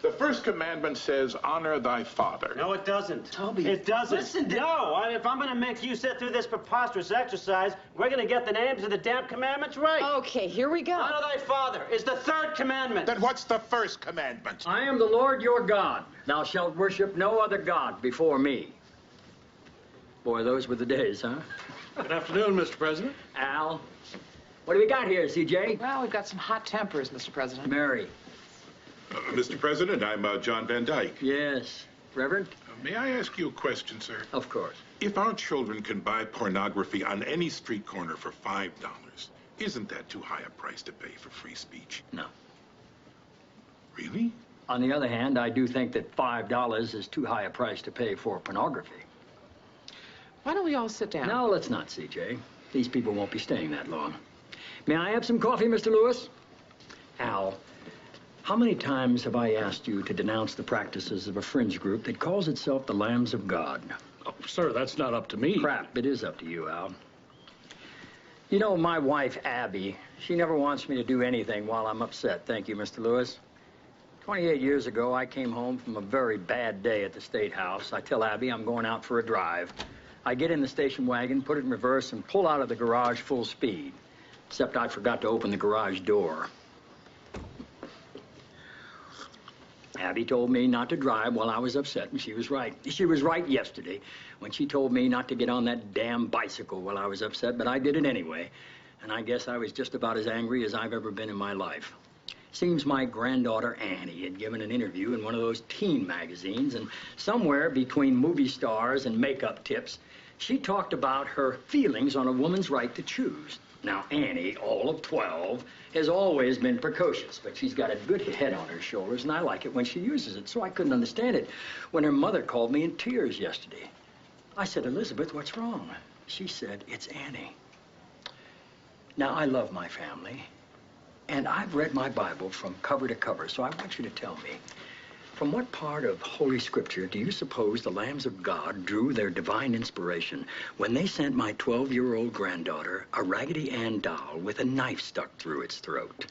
The first commandment says, honor thy father. No, it doesn't. Toby, it doesn't. listen to... No, if I'm going to make you sit through this preposterous exercise, we're going to get the names of the damn commandments right. Okay, here we go. Honor thy father is the third commandment. Then what's the first commandment? I am the Lord your God. Thou shalt worship no other God before me. Boy, those were the days, huh? Good afternoon, Mr. President. Al, what do we got here, CJ? Well, we've got some hot tempers, Mr. President. Mary. Mr. President, I'm John Van Dyke. Yes. Reverend? May I ask you a question, sir? Of course. If our children can buy pornography on any street corner for $5, isn't that too high a price to pay for free speech? No. Really? On the other hand, I do think that $5 is too high a price to pay for pornography. Why don't we all sit down? No, let's not, CJ. These people won't be staying that long. May I have some coffee, Mr. Lewis? Al, how many times have I asked you to denounce the practices of a fringe group that calls itself the Lambs of God? Oh, sir, that's not up to me. Crap, it is up to you, Al. You know, my wife, Abby, she never wants me to do anything while I'm upset. Thank you, Mr. Lewis. 28 years ago, I came home from a very bad day at the State House. I tell Abby I'm going out for a drive. I get in the station wagon, put it in reverse, and pull out of the garage full speed. Except I forgot to open the garage door. Abby told me not to drive while I was upset, and she was right. She was right yesterday when she told me not to get on that damn bicycle while I was upset, but I did it anyway. And I guess I was just about as angry as I've ever been in my life. Seems my granddaughter Annie had given an interview in one of those teen magazines, and somewhere between movie stars and makeup tips, she talked about her feelings on a woman's right to choose. Now, Annie, all of 12, has always been precocious, but she's got a good head on her shoulders, and I like it when she uses it, so I couldn't understand it when her mother called me in tears yesterday. I said, Elizabeth, what's wrong? She said, it's Annie. Now, I love my family, and I've read my Bible from cover to cover, so I want you to tell me, from what part of Holy Scripture do you suppose the Lambs of God drew their divine inspiration when they sent my 12-year-old granddaughter a Raggedy Ann doll with a knife stuck through its throat?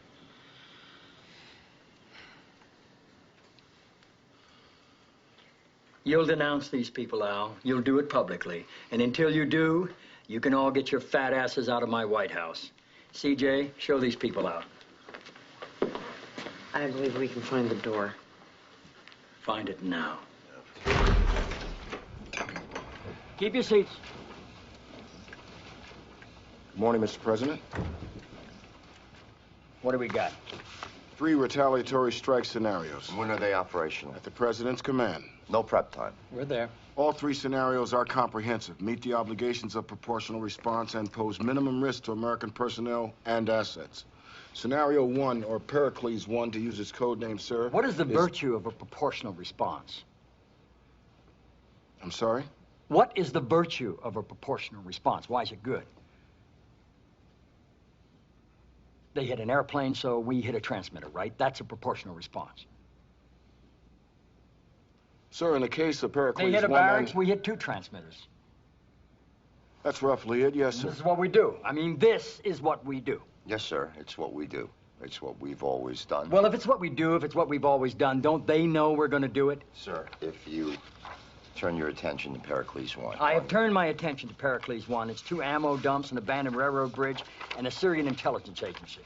You'll denounce these people, Al. You'll do it publicly. And until you do, you can all get your fat asses out of my White House. CJ, show these people out. I believe we can find the door. Find it now. Keep your seats. Good morning, Mr. President. What do we got? 3 retaliatory strike scenarios. When are they operational? At the President's command. No prep time. We're there. All 3 scenarios are comprehensive, meet the obligations of proportional response, and pose minimum risk to American personnel and assets. Scenario 1, or Pericles 1, to use its code name, sir. What is the virtue of a proportional response? I'm sorry? What is the virtue of a proportional response? Why is it good? They hit an airplane, so we hit a transmitter, right? That's a proportional response. Sir, in the case of Pericles 1... They hit a barracks, we hit 2 transmitters. That's roughly it, yes, sir. This is what we do. I mean, this is what we do. Yes, sir. It's what we do. It's what we've always done. Well, if it's what we do, if it's what we've always done, don't they know we're going to do it? Sir, if you turn your attention to Pericles 1. I have turned my attention to Pericles 1. It's 2 ammo dumps, an abandoned railroad bridge, and a Syrian intelligence agency.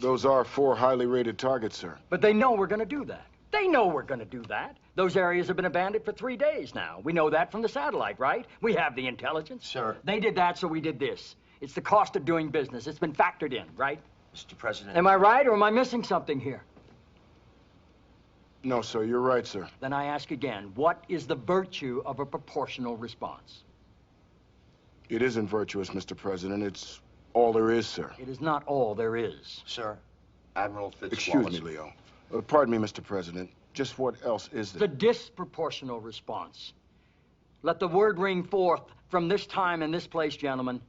Those are 4 highly rated targets, sir. But they know we're going to do that. They know we're going to do that. Those areas have been abandoned for 3 days now. We know that from the satellite, right? We have the intelligence. Sir. They did that, so we did this. It's the cost of doing business. It's been factored in, right? Mr. President. Am I right, or am I missing something here? No, sir, you're right, sir. Then I ask again, what is the virtue of a proportional response? It isn't virtuous, Mr. President. It's all there is, sir. It is not all there is. Sir, Admiral Fitzwallace. Excuse me, Leo. Pardon me, Mr. President. Just what else is there? The disproportional response. Let the word ring forth from this time and this place, gentlemen.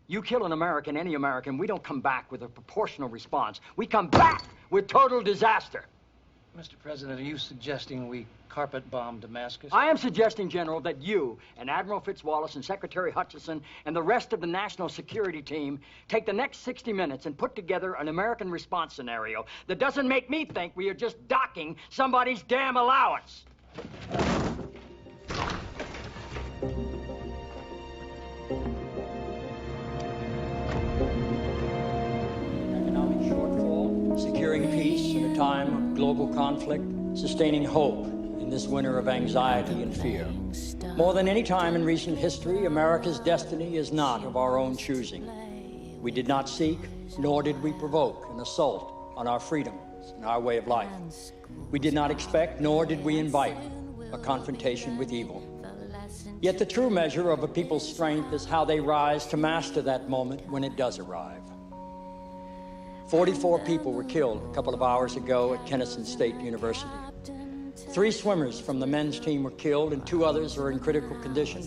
You kill an American, any American, we don't come back with a proportional response. We come back with total disaster. Mr. President, are you suggesting we carpet bomb Damascus? I am suggesting, General, that you and Admiral Fitzwallace and Secretary Hutchison and the rest of the national security team take the next 60 minutes and put together an American response scenario that doesn't make me think we are just docking somebody's damn allowance. Economic shortfall, securing peace in a time of global conflict, sustaining hope in this winter of anxiety and fear. More than any time in recent history, America's destiny is not of our own choosing. We did not seek, nor did we provoke an assault on our freedoms and our way of life. We did not expect, nor did we invite, a confrontation with evil. Yet the true measure of a people's strength is how they rise to master that moment when it does arrive. 44 people were killed a couple of hours ago at Kennesaw State University. 3 swimmers from the men's team were killed and 2 others are in critical condition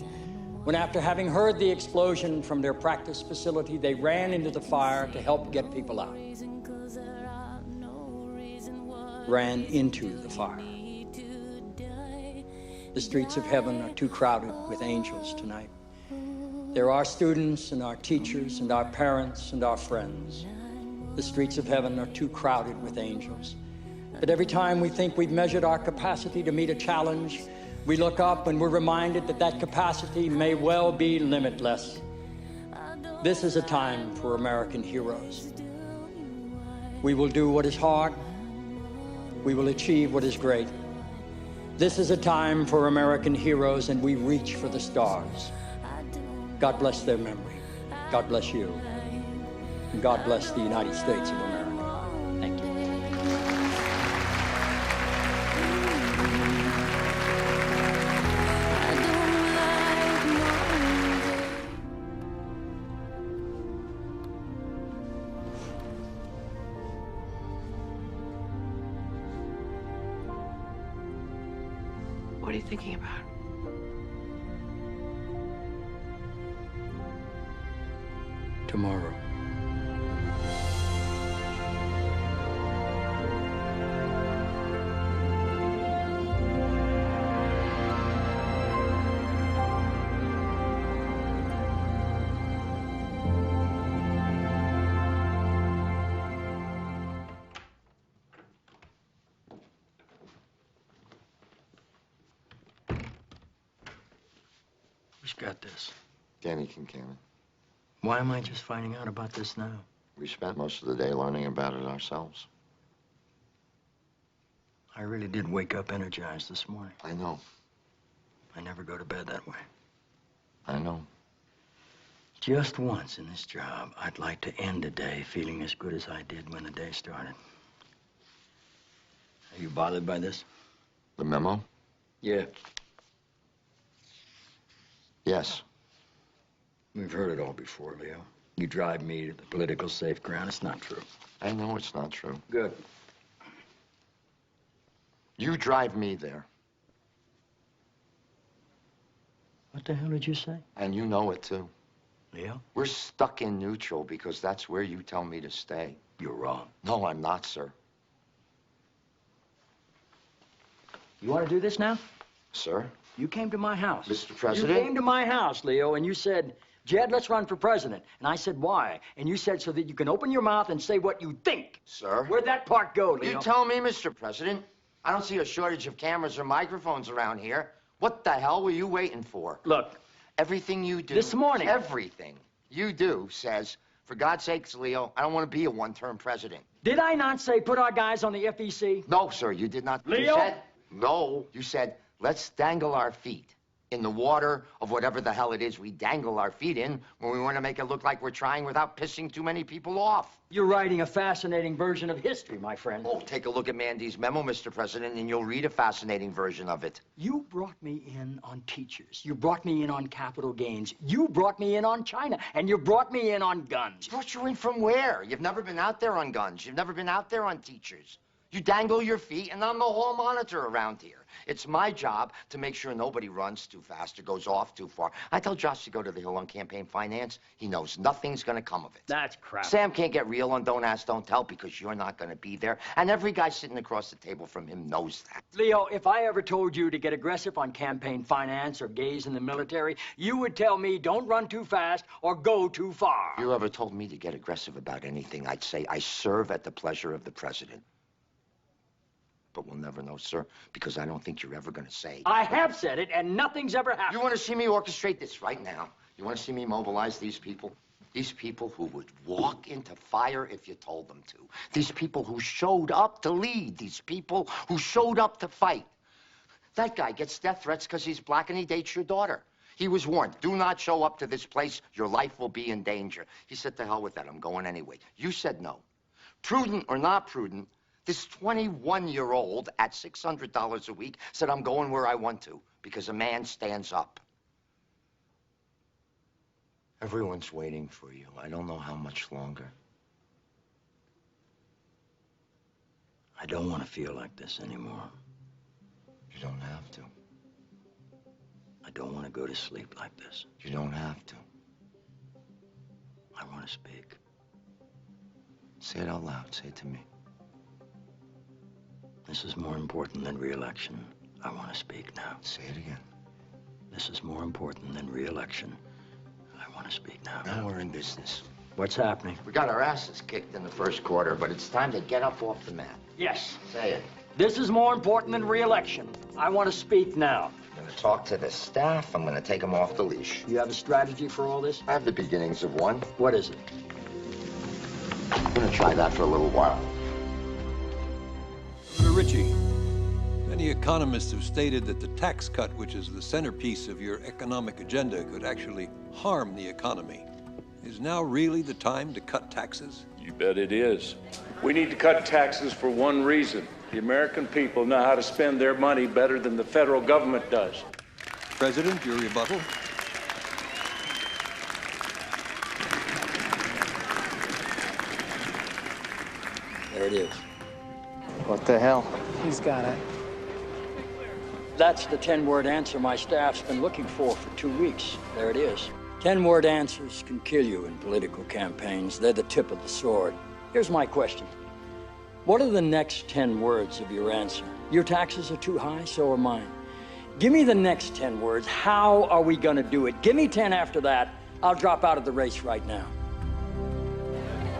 when, after having heard the explosion from their practice facility, they ran into the fire to help get people out. Ran into the fire. The streets of heaven are too crowded with angels tonight. There are students and our teachers and our parents and our friends. The streets of heaven are too crowded with angels. But every time we think we've measured our capacity to meet a challenge, we look up and we're reminded that that capacity may well be limitless. This is a time for American heroes. We will do what is hard. We will achieve what is great. This is a time for American heroes, and we reach for the stars. God bless their memory. God bless you. And God bless the United States of America. Thank you. What are you thinking about? Tomorrow. Who's got this? Danny Kincannon. Why am I just finding out about this now? We spent most of the day learning about it ourselves. I really did wake up energized this morning. I know. I never go to bed that way. I know. Just once in this job, I'd like to end a day feeling as good as I did when the day started. Are you bothered by this? The memo? Yeah. Yes. We've heard it all before, Leo. You drive me to the political safe ground. It's not true. I know it's not true. Good. You drive me there. What the hell did you say? And you know it, too. Leo? We're stuck in neutral because that's where you tell me to stay. You're wrong. No, I'm not, sir. You want to do this now? Sir? You came to my house. Mr. President? You came to my house, Leo, and you said, Jed, let's run for president. And I said, why? And you said, so that you can open your mouth and say what you think. Sir? Where'd that part go, Leo? You tell me, Mr. President. I don't see a shortage of cameras or microphones around here. What the hell were you waiting for? Look. Everything you do. This morning. Everything you do says, for God's sakes, Leo, I don't want to be a one-term president. Did I not say put our guys on the FEC? No, sir, you did not. Leo? You said, no, you said, let's dangle our feet in the water of whatever the hell it is we dangle our feet in when we want to make it look like we're trying without pissing too many people off. You're writing a fascinating version of history, my friend. Oh, take a look at Mandy's memo, Mr. President, and you'll read a fascinating version of it. You brought me in on teachers. You brought me in on capital gains. You brought me in on China. And you brought me in on guns. Brought you in from where? You've never been out there on guns. You've never been out there on teachers. You dangle your feet, and I'm the hall monitor around here. It's my job to make sure nobody runs too fast or goes off too far. I tell Josh to go to the Hill on campaign finance. He knows nothing's going to come of it. That's crap. Sam can't get real on Don't Ask, Don't Tell because you're not going to be there. And every guy sitting across the table from him knows that. Leo, if I ever told you to get aggressive on campaign finance or gays in the military, you would tell me don't run too fast or go too far. If you ever told me to get aggressive about anything, I'd say I serve at the pleasure of the president. But we'll never know, sir, because I don't think you're ever going to say. I have said it, and nothing's ever happened. You want to see me orchestrate this right now? You want to see me mobilize these people? These people who would walk into fire if you told them to. These people who showed up to lead. These people who showed up to fight. That guy gets death threats because he's black and he dates your daughter. He was warned, do not show up to this place. Your life will be in danger. He said, to hell with that. I'm going anyway. You said no. Prudent or not prudent, this 21-year-old at $600 a week said, I'm going where I want to, because a man stands up. Everyone's waiting for you. I don't know how much longer. I don't want to feel like this anymore. You don't have to. I don't want to go to sleep like this. You don't have to. I want to speak. Say it out loud. Say it to me. This is more important than re-election. I want to speak now. Say it again. This is more important than re-election. I want to speak now. Now we're in business. What's happening? We got our asses kicked in the first quarter, but it's time to get up off the mat. Yes. Say it. This is more important than re-election. I want to speak now. I'm going to talk to the staff. I'm going to take them off the leash. You have a strategy for all this? I have the beginnings of one. What is it? I'm going to try that for a little while. Mr. Ritchie, many economists have stated that the tax cut, which is the centerpiece of your economic agenda, could actually harm the economy. Is now really the time to cut taxes? You bet it is. We need to cut taxes for one reason. The American people know how to spend their money better than the federal government does. President, your rebuttal? There it is. What the hell? He's got it. That's the 10-word answer my staff's been looking for 2 weeks. There it is. 10-word answers can kill you in political campaigns. They're the tip of the sword. Here's my question. What are the next 10 words of your answer? Your taxes are too high, so are mine. Give me the next 10 words. How are we going to do it? Give me 10 after that. I'll drop out of the race right now.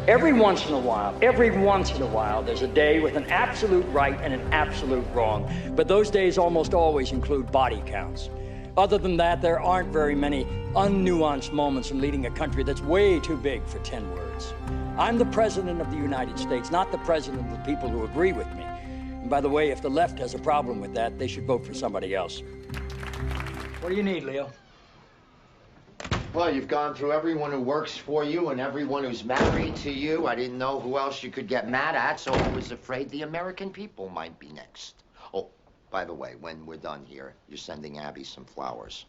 Every once in a while, there's a day with an absolute right and an absolute wrong. But those days almost always include body counts. Other than that, there aren't very many unnuanced moments in leading a country that's way too big for 10 words. I'm the president of the United States, not the president of the people who agree with me. And by the way, if the left has a problem with that, they should vote for somebody else. What do you need, Leo? Well, you've gone through everyone who works for you and everyone who's married to you. I didn't know who else you could get mad at, so I was afraid the American people might be next. Oh, by the way, when we're done here, you're sending Abby some flowers.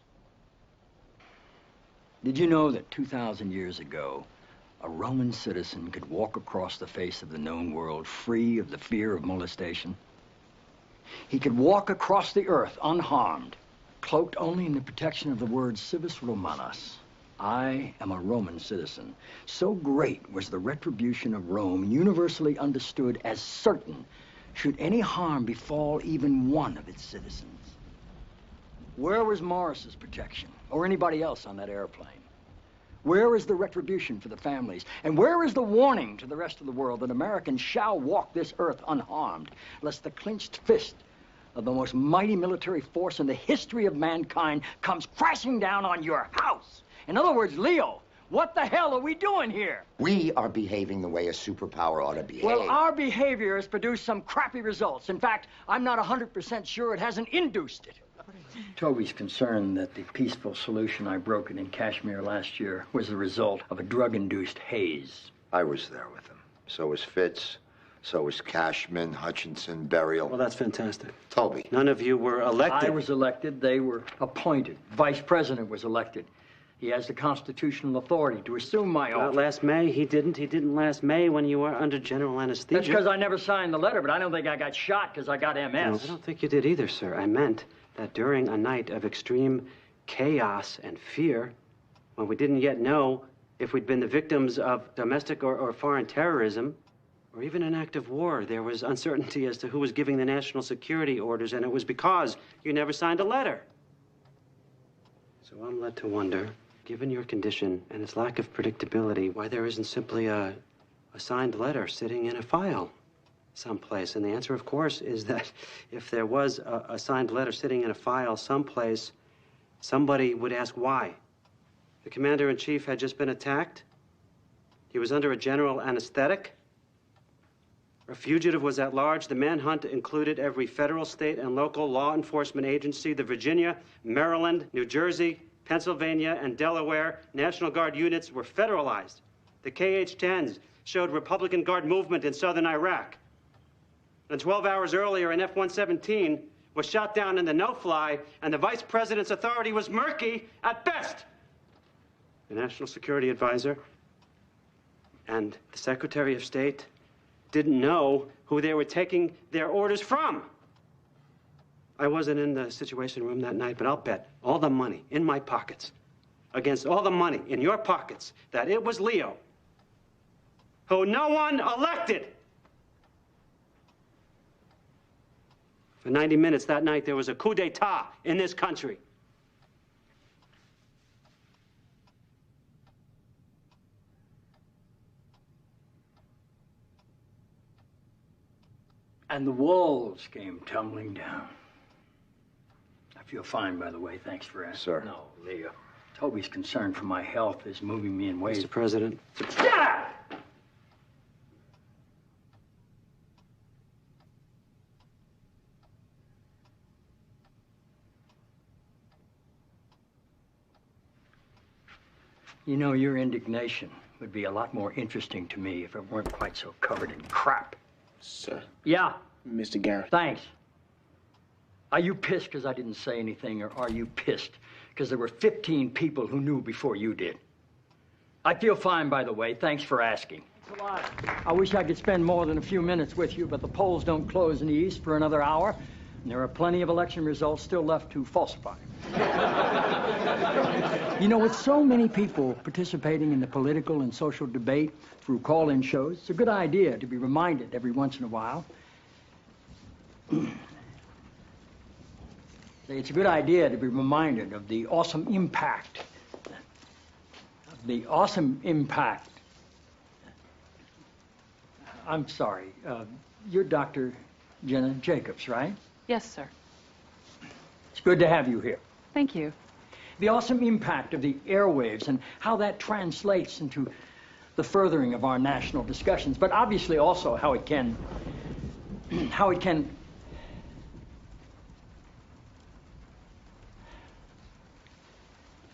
Did you know that 2,000 years ago, a Roman citizen could walk across the face of the known world free of the fear of molestation? He could walk across the earth unharmed, cloaked only in the protection of the word civis Romanus. I am a Roman citizen. So great was the retribution of Rome, universally understood as certain, should any harm befall even one of its citizens. Where was Morris's protection, or anybody else on that airplane? Where is the retribution for the families? And where is the warning to the rest of the world that Americans shall walk this earth unharmed, lest the clenched fist of the most mighty military force in the history of mankind comes crashing down on your house? In other words, Leo, what the hell are we doing here? We are behaving the way a superpower ought to behave. Well, our behavior has produced some crappy results. In fact, I'm not 100% sure it hasn't induced it. Toby's concerned that the peaceful solution I brokered in Kashmir last year was the result of a drug-induced haze. I was there with him. So was Fitz. So was Cashman, Hutchinson, Burial. Well, that's fantastic. Toby. None of you were elected. I was elected. They were appointed. Vice President was elected. He has the constitutional authority to assume my Not office. last May. He didn't. He didn't last May when you were under general anesthesia. That's because I never signed the letter, but I don't think I got shot because I got MS. No, I don't think you did either, sir. I meant that during a night of extreme chaos and fear, when we didn't yet know if we'd been the victims of domestic or foreign terrorism, or even an act of war, there was uncertainty as to who was giving the national security orders, and it was because you never signed a letter. So I'm led to wonder, given your condition and its lack of predictability, why there isn't simply a signed letter sitting in a file someplace. And the answer, of course, is that if there was a signed letter sitting in a file someplace, somebody would ask why. The commander-in-chief had just been attacked. He was under a general anesthetic. A fugitive was at large. The manhunt included every federal, state, and local law enforcement agency. The Virginia, Maryland, New Jersey, Pennsylvania, and Delaware National Guard units were federalized. The KH-10s showed Republican Guard movement in southern Iraq. And 12 hours earlier, an F-117 was shot down in the no-fly, and the vice president's authority was murky at best. The National Security Advisor and the Secretary of State didn't know who they were taking their orders from. I wasn't in the Situation Room that night, but I'll bet all the money in my pockets against all the money in your pockets that it was Leo, who no one elected. For 90 minutes that night, there was a coup d'etat in this country. And the walls came tumbling down. I feel fine, by the way. Thanks for asking. Sir. No, Leo. Toby's concern for my health is moving me in ways... Mr. President. Get out! You know, your indignation would be a lot more interesting to me if it weren't quite so covered in crap. Sir. Yeah. Mr. Garrett. Thanks. Are you pissed because I didn't say anything, or are you pissed because there were 15 people who knew before you did? I feel fine, by the way. Thanks for asking. Thanks a lot. I wish I could spend more than a few minutes with you, but the polls don't close in the East for another hour, and there are plenty of election results still left to falsify. You know, with so many people participating in the political and social debate through call-in shows, it's a good idea to be reminded every once in a while. It's a good idea to be reminded of the awesome impact. I'm sorry. You're Dr. Jenna Jacobs, right? Yes, sir. It's good to have you here. Thank you. The awesome impact of the airwaves and how that translates into the furthering of our national discussions, but obviously also how it can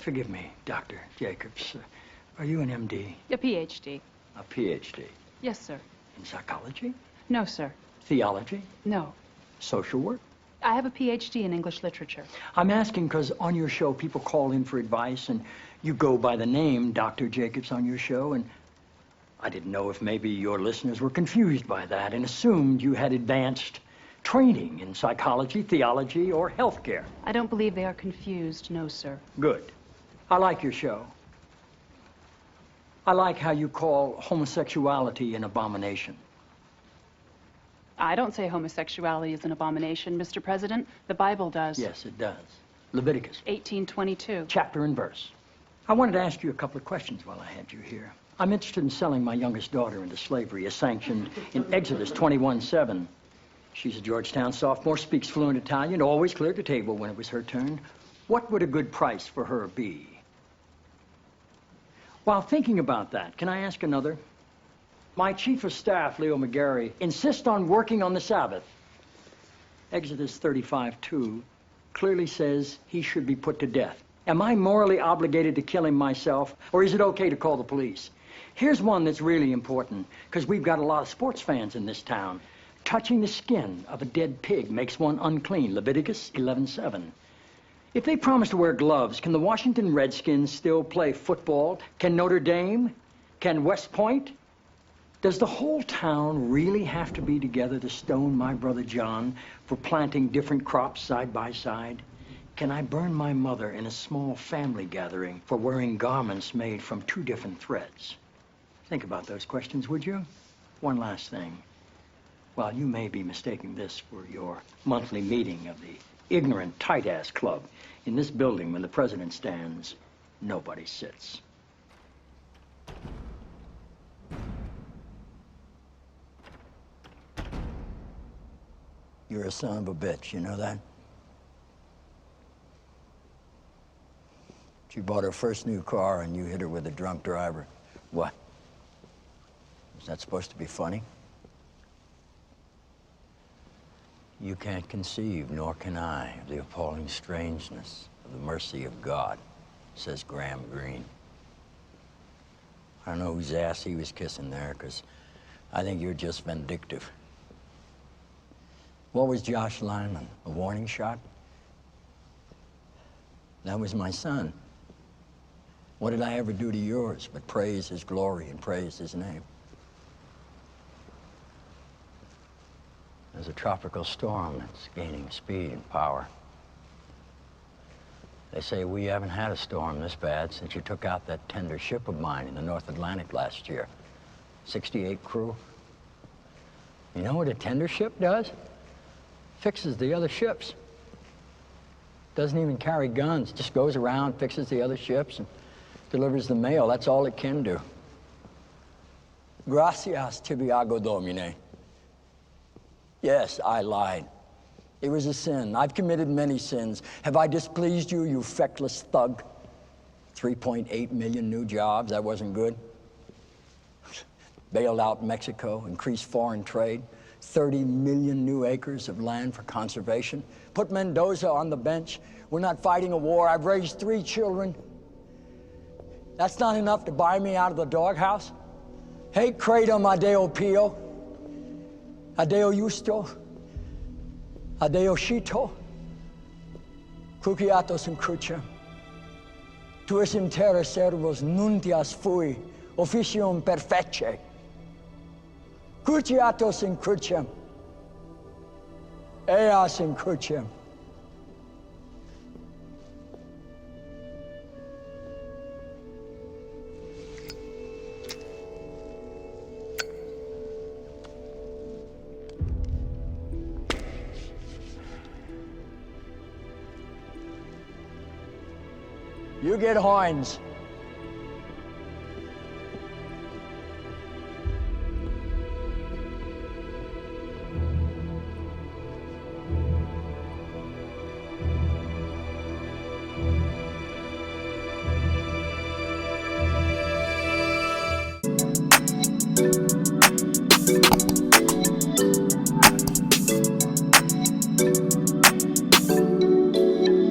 Forgive me, Dr. Jacobs. Are you an MD? A PhD. A PhD? Yes, sir. In psychology? No, sir. Theology? No. Social work? I have a PhD in English literature. I'm asking because on your show, people call in for advice, and you go by the name Dr. Jacobs on your show, and I didn't know if maybe your listeners were confused by that and assumed you had advanced training in psychology, theology, or healthcare. I don't believe they are confused, no, sir. Good. I like your show. I like how you call homosexuality an abomination. I don't say homosexuality is an abomination, Mr. President. The Bible does. Yes, it does. Leviticus. 18:22. Chapter and verse. I wanted to ask you a couple of questions while I had you here. I'm interested in selling my youngest daughter into slavery as sanctioned in Exodus 21:7. She's a Georgetown sophomore, speaks fluent Italian, always cleared the table when it was her turn. What would a good price for her be? While thinking about that, can I ask another? My chief of staff, Leo McGarry, insists on working on the Sabbath. Exodus 35:2 clearly says he should be put to death. Am I morally obligated to kill him myself, or is it okay to call the police? Here's one that's really important, because we've got a lot of sports fans in this town. Touching the skin of a dead pig makes one unclean, Leviticus 11:7. If they promise to wear gloves, can the Washington Redskins still play football? Can Notre Dame? Can West Point? Does the whole town really have to be together to stone my brother John for planting different crops side by side? Can I burn my mother in a small family gathering for wearing garments made from 2 different threads? Think about those questions, would you? One last thing. While you may be mistaking this for your monthly meeting of the ignorant tight-ass club, in this building, when the president stands, nobody sits. You're a son of a bitch, you know that? She bought her first new car and you hit her with a drunk driver. What? Is that supposed to be funny? You can't conceive, nor can I, of the appalling strangeness of the mercy of God, says Graham Greene. I don't know whose ass he was kissing there, because I think you're just vindictive. What was Josh Lyman? A warning shot? That was my son. What did I ever do to yours but praise his glory and praise his name? There's a tropical storm that's gaining speed and power. They say we haven't had a storm this bad since you took out that tender ship of mine in the North Atlantic last year. 68 crew. You know what a tender ship does? Fixes the other ships. Doesn't even carry guns, just goes around, fixes the other ships, and delivers the mail. That's all it can do. Gracias, tibiago domine. Yes, I lied. It was a sin. I've committed many sins. Have I displeased you, you feckless thug? 3.8 million new jobs, that wasn't good. Bailed out Mexico, increased foreign trade, 30 million new acres of land for conservation. Put Mendoza on the bench. We're not fighting a war. I've raised 3 children. That's not enough to buy me out of the doghouse? Hey, credum adeo pio, adeo justo, adeo scito, cruciatos in crucem. Tuis in terra servos nuntias fui, officium perfecce. Cruciatos in crucem, eas in crucem. You get horns. Thank you.